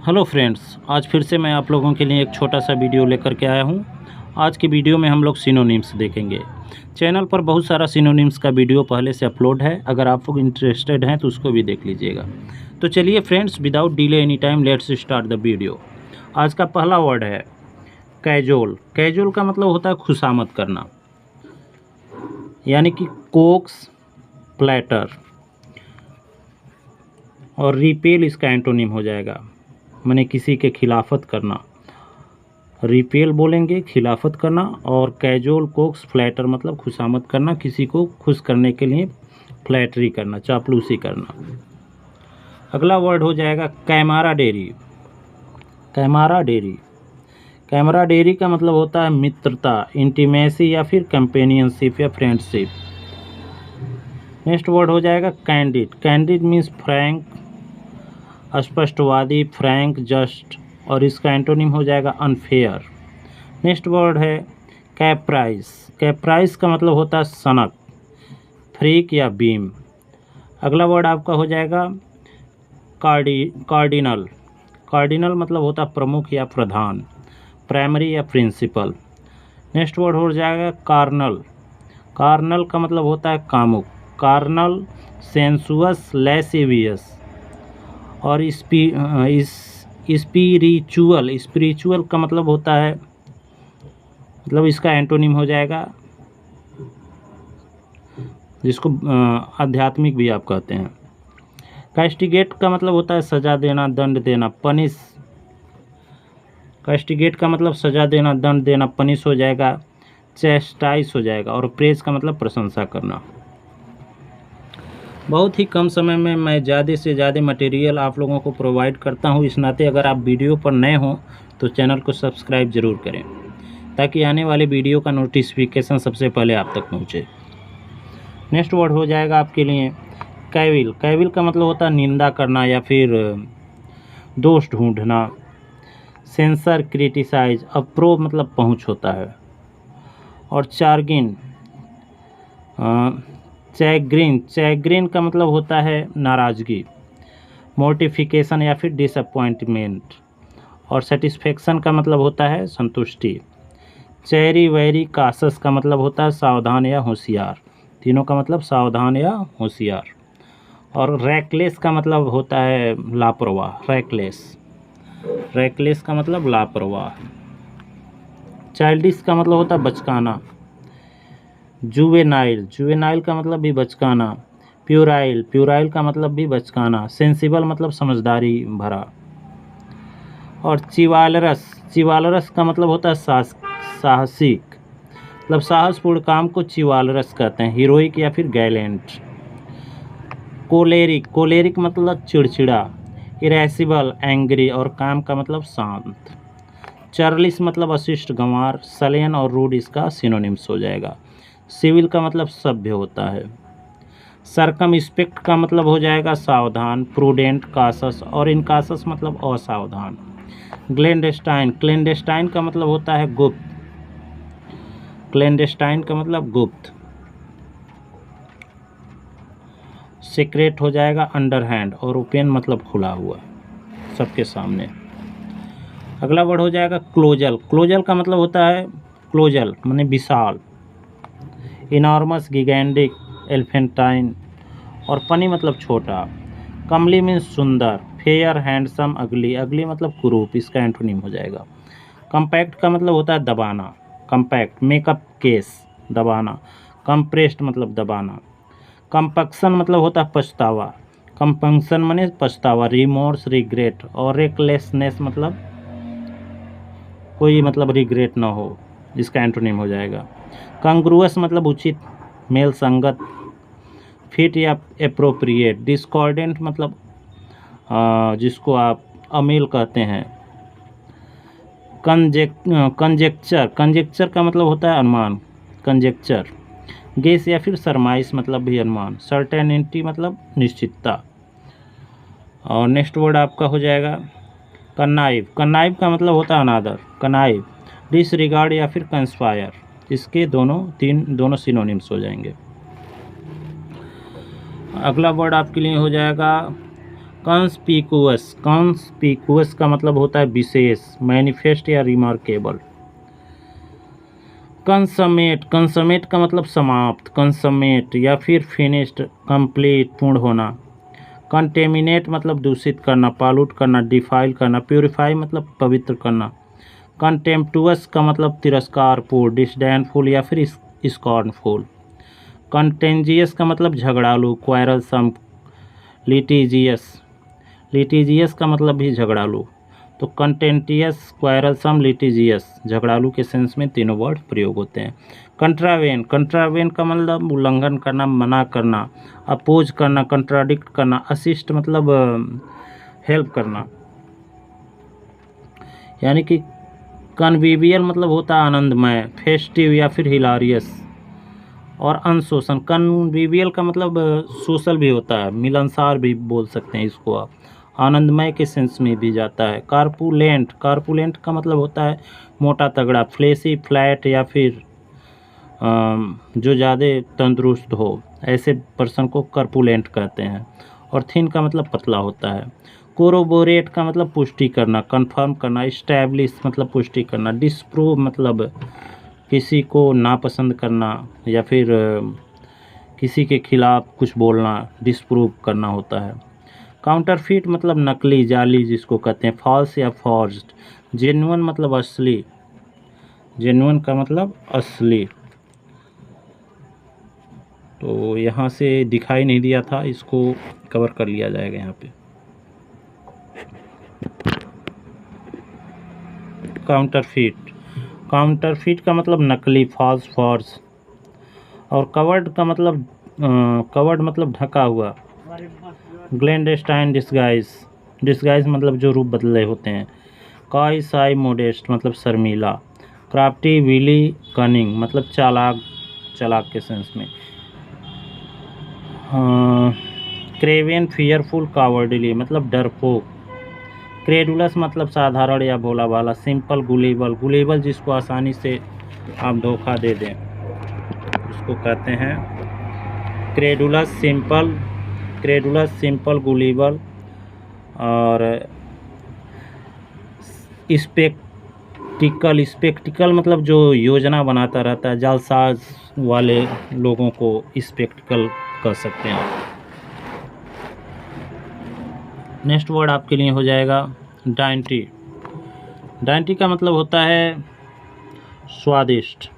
Hello friends, आज फिर से मैं आप लोगों के लिए एक छोटा सा वीडियो लेकर के आया हूं। आज की वीडियो में हम लोग सिनोनिम्स देखेंगे। चैनल पर बहुत सारा सिनोनिम्स का वीडियो पहले से अपलोड है, अगर आप लोग इंटरेस्टेड हैं तो उसको भी देख लीजिएगा। तो चलिए friends, without delay any time let's start the video. आज का पहला वर्ड है कैजुअल। कैजुअल का मतलब होता है खुशामद करना, यानी कि कोक्स, फ्लैटर और रिपेल इसका एंटोनिम हो जाएगा, माने किसी के खिलाफत करना। रिपेल बोलेंगे खिलाफत करना, और कैजुअल कोक्स फ्लैटर मतलब खुशामद करना, किसी को खुश करने के लिए फ्लैटरी करना, चापलूसी करना। अगला वर्ड हो जाएगा कैमाराडेरी। कैमाराडेरी कैमराडेरी का मतलब होता है मित्रता, इंटीमेसी या फिर कंपेनियनशिप या फ्रेंडशिप। नेक्स्ट वर्ड हो जाएगा कैंडिड। कैंडिड मीन्स फ्रैंक, स्पष्टवादी, फ्रैंक, जस्ट, और इसका एंटोनिम हो जाएगा अनफेयर। नेक्स्ट वर्ड है कैप्राइज। कैप्राइज का मतलब होता है सनक, फ्रीक या बीम। अगला वर्ड आपका हो जाएगा कार्डिनल। कार्डिनल मतलब होता है प्रमुख या प्रधान, प्राइमरी या प्रिंसिपल। नेक्स्ट वर्ड हो जाएगा कार्नल। कार्नल का मतलब होता है कामुक, कार्नल, सेंसुअस, लैसिवियस। और स्पिरिचुअल। स्पिरिचुअल का मतलब होता है, मतलब इसका एंटोनिम हो जाएगा, जिसको आध्यात्मिक भी आप कहते हैं। कैस्टिगेट का मतलब होता है सजा देना, दंड देना, पनिश। कैस्टिगेट का मतलब सजा देना, दंड देना, पनिश हो जाएगा, चेस्टाइज हो जाएगा। और प्रेज का मतलब प्रशंसा करना। बहुत ही कम समय में मैं ज़्यादा से ज़्यादा मटेरियल आप लोगों को प्रोवाइड करता हूं, इस नाते अगर आप वीडियो पर नए हों तो चैनल को सब्सक्राइब ज़रूर करें, ताकि आने वाले वीडियो का नोटिफिकेशन सबसे पहले आप तक पहुंचे। नेक्स्ट वर्ड हो जाएगा आपके लिए कैविल। कैविल का मतलब होता है निंदा करना या फिर दोष ढूंढना। सेंसर, क्रिटिसाइज, अप्रूव मतलब पहुँच होता है। और चार्गिन, चैग्रिन। चैग्रिन का मतलब होता है नाराज़गी, मोर्टिफिकेशन या फिर डिसअपॉइंटमेंट। और सेटिस्फेक्शन का मतलब होता है संतुष्टि। चेरी वेरी कासस का मतलब होता है सावधान या होशियार। तीनों का मतलब सावधान या होशियार। और रैकलेस का मतलब होता है लापरवाह, रैकलेस। रैकलेस का मतलब लापरवाह। चाइल्डिश का मतलब होता है बचकाना। जुवेनाइल। जुवेनाइल का मतलब भी बचकाना। प्यूराइल। प्यूराइल का मतलब भी बचकाना। सेंसिबल मतलब समझदारी भरा। और चिवालरस। चिवालरस का मतलब होता है साहसिक, मतलब साहसपूर्ण काम को चिवालरस कहते हैं, हीरोइक या फिर गैलेंट। कोलेरिक। कोलेरिक मतलब चिड़चिड़ा, इरेसिबल, एंग्री, और काम का मतलब शांत। चर्लिस मतलब अशिष्ट, गंवार। सलेन और रूड इसका सिनोनिम्स हो जाएगा। सिविल का मतलब सभ्य होता है। सर्कमस्पेक्ट का मतलब हो जाएगा सावधान, प्रूडेंट, कासस, और इनकासस मतलब असावधान। क्लेंडेस्टाइन। क्लेंडेस्टाइन का मतलब होता है गुप्त। क्लेंडेस्टाइन का मतलब गुप्त। सीक्रेट हो जाएगा अंडरहैंड, और ओपन मतलब खुला हुआ, सबके सामने। अगला वर्ड हो जाएगा क्लोजल। क्लोजल का मतलब होता है क्लोजल माने विशाल, इनॉर्मस, गिगैंडिक, एल्फेंटाइन। और पनी मतलब छोटा। कमली मीन्स सुंदर, फेयर, हैंडसम, अगली। अगली मतलब कुरूप, इसका एंटोनिम हो जाएगा। कम्पैक्ट का मतलब होता है दबाना, कम्पैक्ट, मेकअप केस, दबाना। कंप्रेस्ड मतलब दबाना। कंपक्शन मतलब होता है पछतावा, कंपंक्शन माने पछतावा, रिमोर्स, रिग्रेट। और रेकलेसनेस मतलब कोई मतलब रिग्रेट ना हो, इसका एंटोनिम हो जाएगा। कंग्रुअस मतलब उचित, मेल संगत, फिट या एप्रोप्रिएट। डिस्कॉर्डेंट मतलब जिसको आप अमेल कहते हैं। कंजेक्चर। कंजेक्चर का मतलब होता है अनुमान, कंजेक्चर। गेस या फिर सरमाइश मतलब भी अनुमान। सर्टेनिटी मतलब निश्चितता। और नेक्स्ट वर्ड आपका हो जाएगा कन्नाइव। कन्नाइव का मतलब होता है अनादर, कनाइव। डिसरिगार्ड या फिर कंस्पायर, इसके दोनों सिनोनिम्स हो जाएंगे। अगला वर्ड आपके लिए हो जाएगा कॉन्स्पिकुअस, कॉन्स्पिकुअस का मतलब होता है विशेष, मैनिफेस्ट या रिमार्केबल। कंसमेट, कंसमेट का मतलब समाप्त, कंसमेट या फिर फिनिश्ड, कंप्लीट, पूर्ण होना। कंटेमिनेट मतलब दूषित करना, पॉल्यूट करना, डिफाइल करना। प्योरीफाई मतलब पवित्र करना। कंटेम्प्टुअस का मतलब तिरस्कारपूर्ण, डिसडेनफुल या फिर स्कॉर्नफुल। कंटेंजियस का मतलब झगड़ालू, क्वारलसम। लिटिजियस, लिटिजियस का मतलब भी झगड़ालू। तो कंटेंटियस, क्वारलसम, लिटिजियस, झगड़ालू के सेंस में तीनों वर्ड प्रयोग होते हैं। कंट्रावेन, कंट्रावेन का मतलब उल्लंघन करना, मना करना, अपोज करना, कंट्राडिक्ट करना। असिस्ट मतलब हेल्प करना। यानी कि कन्विवियल मतलब होता है आनंदमय, फेस्टिव या फिर हिलारियस। और अनशोषण, कन्विवियल का मतलब सोशल भी होता है, मिलनसार भी बोल सकते हैं इसको आप, आनंदमय के सेंस में भी जाता है। कार्पुलेंट, कार्पुलेंट का मतलब होता है मोटा तगड़ा, फ्लेसी, फ्लैट या फिर जो ज़्यादा तंदुरुस्त हो, ऐसे पर्सन को कार्पुलेंट कहते हैं। और थिन का मतलब पतला होता है। कोरोबोरेट का मतलब पुष्टि करना, कंफर्म करना। इस्टेब्लिश मतलब पुष्टि करना। डिस्प्रूव मतलब किसी को नापसंद करना या फिर किसी के खिलाफ कुछ बोलना, डिस्प्रूव करना होता है। काउंटरफीट मतलब नकली, जाली जिसको कहते हैं, फॉल्स या फॉर्ज्ड। जेन्युइन मतलब असली, जेन्युइन का मतलब असली। तो यहाँ से दिखाई नहीं दिया था, इसको कवर कर लिया जाएगा यहाँ पे। काउंटरफीट, काउंटरफीट का मतलब नकली, फॉल्स, फॉर्स। और कवर्ड का मतलब कवर्ड मतलब ढका हुआ। ग्लेंडेस्टाइन, डिस्गाइज, डिस्गाइज मतलब जो रूप बदले होते हैं। काई साई, मोडेस्ट मतलब शर्मीला। क्राफ्टी, विली, कनिंग मतलब चालाक, चालाक के सेंस में। क्रेवेन, फियरफुल, कावर्डली मतलब डरपोक। क्रेडुलस मतलब साधारण या भोला भाला। सिंपल, गुलेबल, गुलेबल जिसको आसानी से आप धोखा दे दें उसको कहते हैं क्रेडुलस, सिंपल, क्रेडुलस, सिंपल, गुलेबल। और स्पेक्टिकल, स्पेक्टिकल मतलब जो योजना बनाता रहता है, जालसाज वाले लोगों को स्पेक्टिकल कह सकते हैं। नेक्स्ट वर्ड आपके लिए हो जाएगा डाइंटी। डाइंटी का मतलब होता है स्वादिष्ट।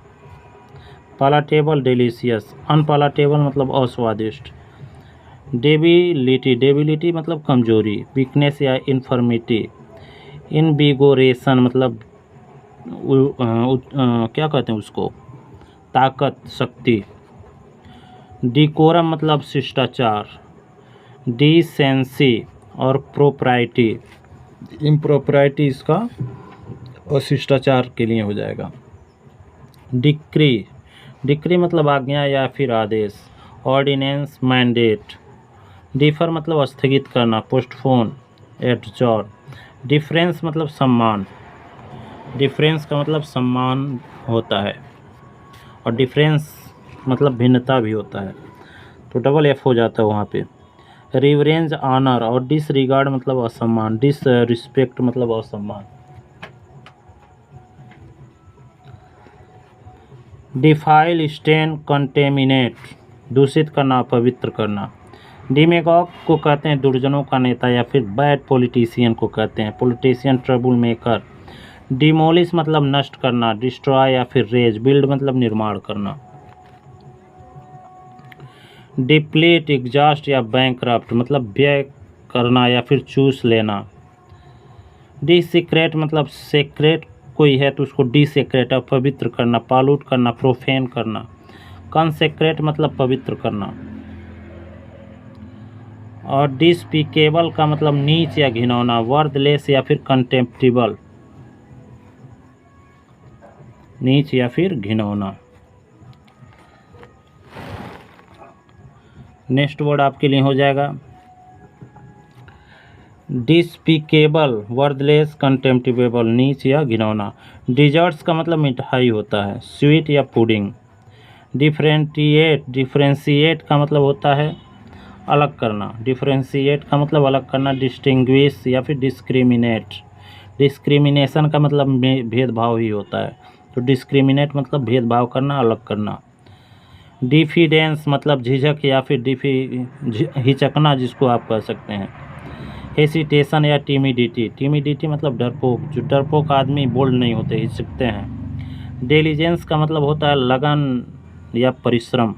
पालाटेबल, डिलीशियस। अनपालाटेबल मतलब अस्वादिष्ट। डेबिलिटी, डेबिलिटी मतलब कमजोरी, वीकनेस या इन्फर्मिटी। इनविगोरेशन मतलब क्या कहते हैं उसको, ताकत, शक्ति। डिकोरम मतलब शिष्टाचार। डिसेंसी और प्रोप्राइटी, इम्प्रोप्राइटी इसका अशिष्टाचार के लिए हो जाएगा। डिक्री, डिक्री मतलब आज्ञा या फिर आदेश। Ordinance, mandate. डिफर मतलब स्थगित करना, पोस्टपोन, एडजॉर्न। डिफरेंस मतलब सम्मान, डिफरेंस का मतलब सम्मान होता है। और डिफरेंस मतलब भिन्नता भी होता है, तो डबल एफ हो जाता है वहाँ पे। रिवरेंज, ऑनर। और डिसरिगार्ड मतलब असम्मान, डिसरिस्पेक्ट मतलब असम्मान। डिफाइल, स्टेन, कंटेमिनेट दूषित करना, अपवित्र करना। डिमेगॉग को कहते हैं दुर्जनों का नेता या फिर बैड पॉलिटिशियन को कहते हैं, पॉलिटिशियन, ट्रबल मेकर। डिमोलिश मतलब नष्ट करना, डिस्ट्रॉय या फिर रेज। बिल्ड मतलब निर्माण करना। डिप्लीट, एग्जॉस्ट या बैंकरप्ट मतलब व्यय करना या फिर चूस लेना। डिसेक्रेट मतलब सेक्रेट कोई है तो उसको डिसेक्रेट, अपवित्र करना, पॉल्यूट करना, प्रोफेन करना। कंसेक्रेट मतलब पवित्र करना। और डिस्पिकेबल का मतलब नीच या घिनौना, वर्थलेस या फिर कंटेम्प्टिबल, नीच या फिर घिनौना। नेक्स्ट वर्ड आपके लिए हो जाएगा डिस्पिकेबल, वर्थलेस, कंटेम्प्टिबल, नीच या घिनौना। डिजर्ट्स का मतलब मिठाई होता है, स्वीट या पुडिंग। डिफरेंशिएट, डिफरेंशिएट का मतलब होता है अलग करना। डिफरेंशिएट का मतलब अलग करना, डिस्टिंग्विश या फिर डिस्क्रिमिनेट। डिस्क्रिमिनेशन का मतलब भेदभाव ही होता है, तो डिस्क्रिमिनेट मतलब भेदभाव करना, अलग करना। डिफिडेंस मतलब झिझक या फिर हिचकना, जिसको आप कह सकते हैं। हेसिटेशन या टिमिडिटी। टिमिडिटी मतलब डरपोक, जो डरपोक आदमी बोल्ड नहीं होते, हिचकते हैं। डिलिजेंस का मतलब होता है लगन या परिश्रम।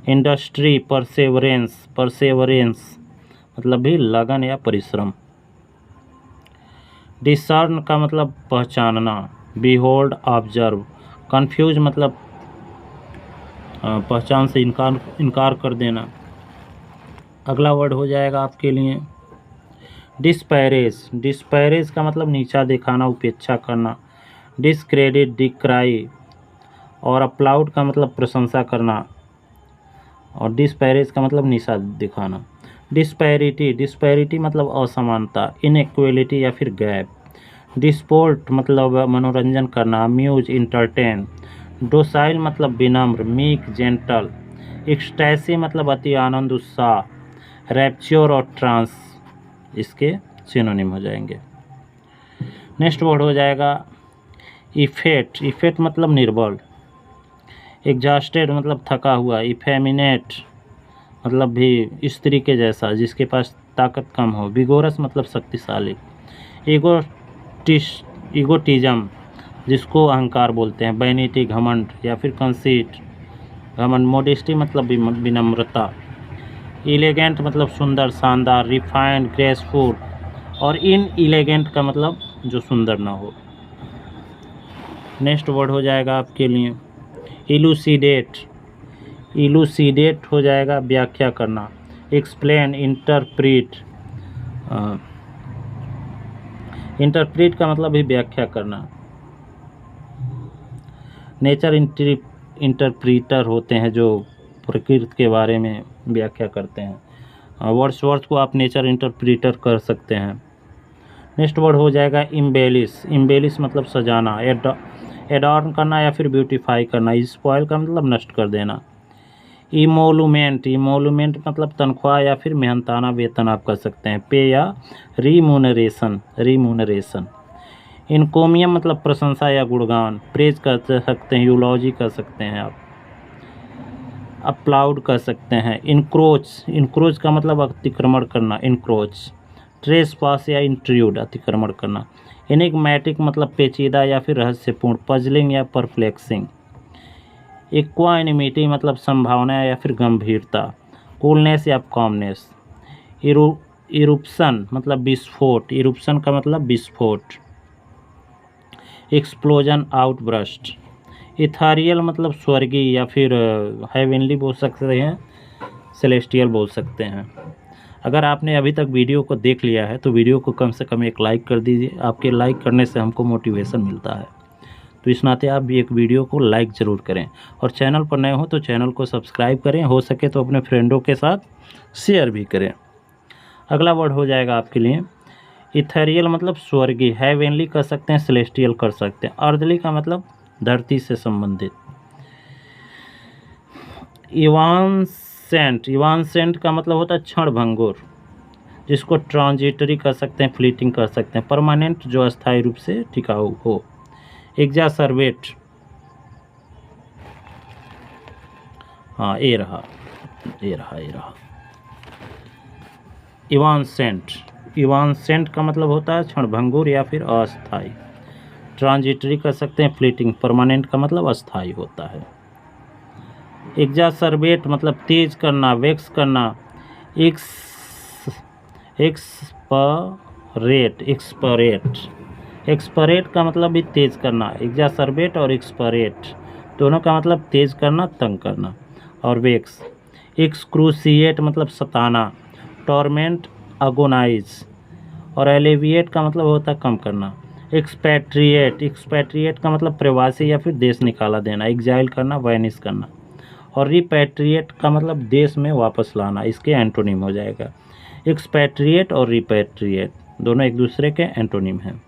इंडस्ट्री, परसेवरेंस, परसेवरेंस मतलब भी लगन या परिश्रम। डिसर्न का मतलब पहचानना। Behold, observe. कंफ्यूज मतलब पहचान से इनकार कर देना। अगला वर्ड हो जाएगा आपके लिए डिस्पैरेज। डिस्पैरेज का मतलब नीचा दिखाना, उपेक्षा करना। डिस्क्रेडिट, डिक्राई और अपलाउड का मतलब प्रशंसा करना, और डिस्पैरेज का मतलब नीचा दिखाना। डिस्पैरिटी, डिस्पैरिटी मतलब असमानता, इनइक्वालिटी या फिर गैप। डिस्पोर्ट मतलब मनोरंजन करना, अम्यूज, इंटरटेन। डोसाइल मतलब विनम्र, मीक, जेंटल। एक्सटैसी मतलब अति आनंद, उत्साह। रैप्च्योर और ट्रांस इसके सिनोनिम हो जाएंगे। नेक्स्ट वर्ड हो जाएगा इफेक्ट। इफेक्ट मतलब निर्बल। एग्जॉस्टेड मतलब थका हुआ। इफेमिनेट मतलब भी स्त्री के जैसा, जिसके पास ताकत कम हो। विगोरस मतलब शक्तिशाली। ईगोटिज्म जिसको अहंकार बोलते हैं। वैनिटी घमंड या फिर कंसीट, घमंड। मोडेस्टी मतलब विनम्रता। इलेगेंट मतलब सुंदर, शानदार। रिफाइंड, ग्रेसफुल और इनइलेगेंट का मतलब जो सुंदर ना हो। नेक्स्ट वर्ड हो जाएगा आपके लिए इलूसिडेट। इलूसिडेट हो जाएगा व्याख्या करना। Explain, interpret. इंटरप्रीट का मतलब भी व्याख्या करना। नेचर इंटरप्रीटर होते हैं जो प्रकृति के बारे में व्याख्या करते हैं। वर्ड्सवर्थ को आप नेचर इंटरप्रीटर कर सकते हैं। नेक्स्ट वर्ड हो जाएगा इम्बेलिश। इम्बेलिश मतलब सजाना, एडॉर्न करना या फिर ब्यूटीफाई करना। स्पॉइल का मतलब नष्ट कर देना। इमोलूमेंट, इमोलूमेंट मतलब तनख्वाह या फिर मेहनताना वेतन आप कह सकते हैं। पे या रिमूनरेशन, रिमूनरेशन। इनकोमियम मतलब प्रशंसा या गुणगान। प्रेज कर सकते हैं, यूलॉजी कर सकते हैं आप। अपलाउड कर सकते हैं। इनक्रोच, इनक्रोच का मतलब अतिक्रमण करना, इनक्रोच। ट्रेस पास या इंट्रूड, अतिक्रमण करना। एनिग्मेटिक मतलब पेचीदा या फिर रहस्यपूर्ण। पजलिंग या परप्लेक्सिंग। इक्वानिमिटी मतलब संभावना या फिर गंभीरता। कूलनेस या कॉमनेस। इरुप्शन मतलब विस्फोट। इरुप्शन का मतलब विस्फोट। Explosion, outburst. इथारियल मतलब स्वर्गीय या फिर हेवनली बोल सकते हैं, सेलेस्टियल बोल सकते हैं। अगर आपने अभी तक वीडियो को देख लिया है तो वीडियो को कम से कम एक लाइक कर दीजिए। आपके लाइक करने से हमको मोटिवेशन मिलता है, तो इस नाते आप भी एक वीडियो को लाइक ज़रूर करें। और चैनल पर नए हो तो चैनल को सब्सक्राइब करें, हो सके तो अपने फ्रेंडों के साथ शेयर भी करें। अगला वर्ड हो जाएगा आपके लिए इथेरियल मतलब स्वर्गीय। हेवनली कर सकते हैं, सेलेस्टियल कर सकते हैं। अर्थली का मतलब धरती से संबंधित। इवांसेंट, इवांसेंट का मतलब होता है क्षण भंगुर, जिसको ट्रांजिटरी कर सकते हैं, फ्लीटिंग कर सकते हैं। परमानेंट जो अस्थायी रूप से टिकाऊ हो। एग्जासर्बेट, हाँ ये रहा, ये रहा, ये रहा। इवांसेंट, इवांसेंट का मतलब होता है क्षणभंगुर या फिर अस्थायी। ट्रांजिटरी कर सकते हैं, फ्लीटिंग। परमानेंट का मतलब अस्थायी होता है। एग्जासर्बेट मतलब तेज करना, वेक्स करना। एक्सपरेट, एक्सपरेट, एक्सपरेट का मतलब भी तेज करना। एग्जासर्बेट और एक्सपरेट दोनों का मतलब तेज करना, तंग करना। और वेक्स। एक्सक्रूसिएट मतलब सताना। टॉर्मेंट, अगोनाइज। और एलिविएट का मतलब होता है कम करना। एक्सपैट्रिएट, एक्सपैट्रिएट का मतलब प्रवासी या फिर देश निकाला देना। एग्जाइल करना, वैनिश करना। और रिपैट्रिएट का मतलब देश में वापस लाना। इसके एंटोनिम हो जाएगा। एक्सपैट्रिएट और रिपैट्रिएट दोनों एक दूसरे के एंटोनिम हैं।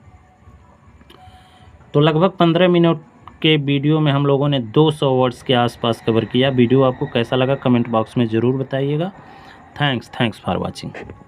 तो लगभग 15 मिनट के वीडियो में हम लोगों ने 200 वर्ड्स के आसपास कवर किया। वीडियो आपको कैसा लगा कमेंट बॉक्स में ज़रूर बताइएगा। Thanks for watching.